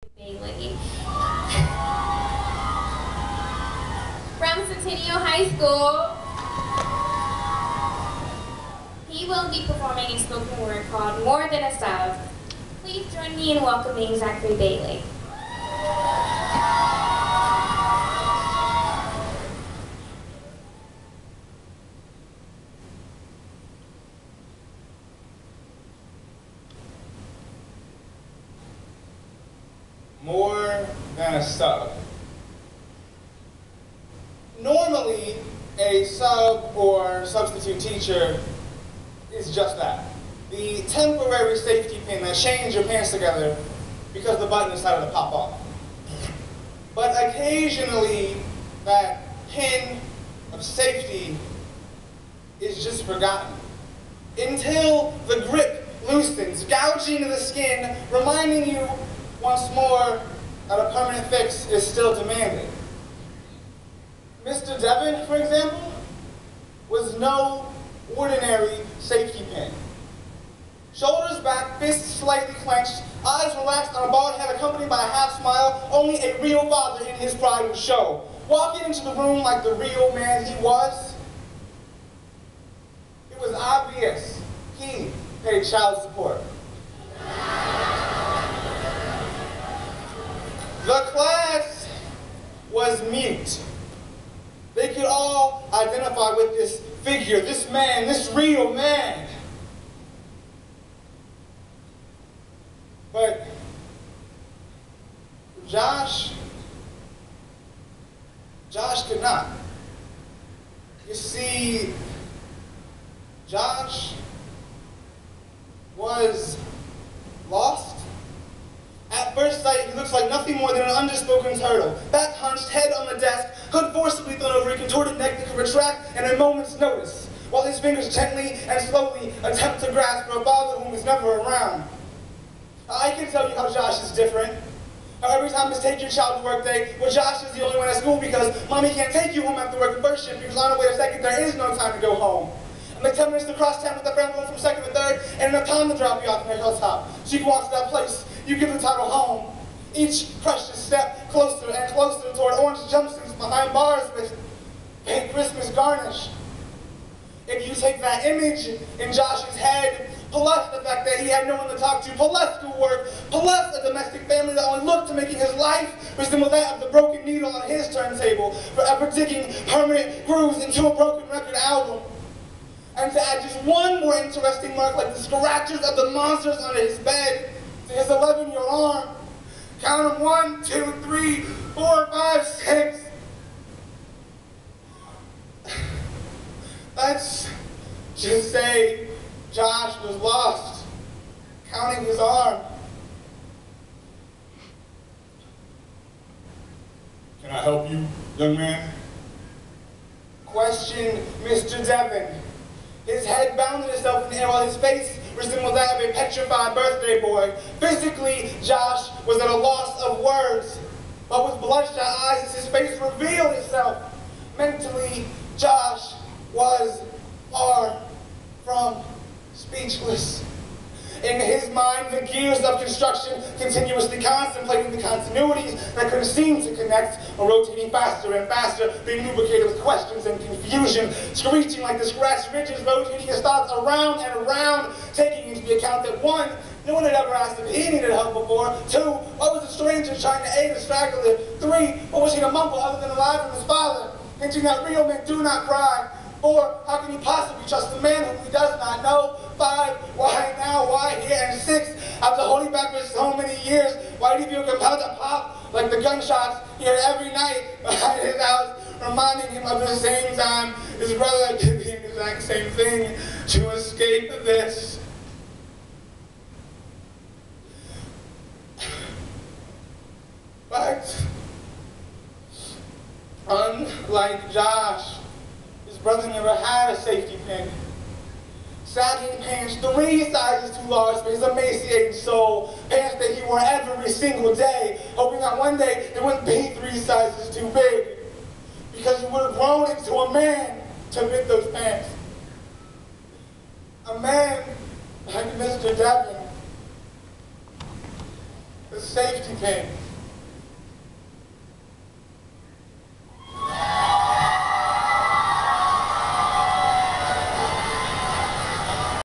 Bailey. From Centennial High School, he will be performing a spoken word called More Than a Sub. Please join me in welcoming Zachary Bailey. More than a sub. Normally, a sub or substitute teacher is just that. The temporary safety pin that chains your pants together because the button decided to pop off. But occasionally, that pin of safety is just forgotten. Until the grip loosens, gouging the skin, reminding you once more that a permanent fix is still demanded. Mr. Devon, for example, was no ordinary safety pin. Shoulders back, fists slightly clenched, eyes relaxed on a bald head accompanied by a half smile, only a real father in his pride would show. Walking into the room like the real man he was, it was obvious he paid child support. The class was mute. They could all identify with this figure, this man, this real man. But Josh could not. You see, Josh was lost. At first sight, he looks like nothing more than an underspoken turtle. Back hunched, head on the desk, hood forcibly thrown over a contorted neck that could retract in a moment's notice, while his fingers gently and slowly attempt to grasp for a father whom is never around. I can tell you how Josh is different. How every time it's take your child to work day, well, Josh is the only one at school because mommy can't take you home after work the first shift because on her way to second there is no time to go home. And the 10 minutes to cross town with a friend going from second to third, and enough time to drop you off in the hilltop so you can walk to that place you give the title home. Each precious step closer and closer toward orange jumpsuits behind bars with pink Christmas garnish. If you take that image in Josh's head, plus the fact that he had no one to talk to, plus schoolwork, plus a domestic family that only looked to making his life resemble that of the broken needle on his turntable, forever digging permanent grooves into a broken record album. And to add just one more interesting mark, like the scratches of the monsters under his bed, to his 11-year arm. Count them 1, 2, 3, 4, 5, 6. Let's just say Josh was lost, counting his arm. Can I help you, young man? Questioned Mr. Devon. His head bounded itself in the air while his face resembled that of a petrified birthday boy. Physically, Josh was at a loss of words, but with bloodshot eyes as his face revealed itself. Mentally, Josh was far from speechless. In his mind, the gears of construction continuously contemplating the continuities that couldn't seem to connect, or rotating faster and faster, being lubricated with questions and confusion, screeching like the scratched ridges, rotating his thoughts around and around, taking into account that 1, no one had ever asked if he needed help before. 2, what was the stranger trying to aid a straggler? 3, what was he to mumble other than a lie from his father, hinting that real men do not cry? 4, how can he possibly trust a man whom he does not know? 5, why now, why here? And 6, after holding back for so many years, why did he feel compelled to pop like the gunshots he heard every night behind his house, reminding him of the same time his brother did the exact same thing to escape this? But unlike Josh, his brother never had a safety pin. Sagging pants 3 sizes too large for his emaciated soul. Pants that he wore every single day, hoping that one day it wouldn't be 3 sizes too big. Because he would have grown into a man to fit those pants. A man like Mr. Devon the safety pin.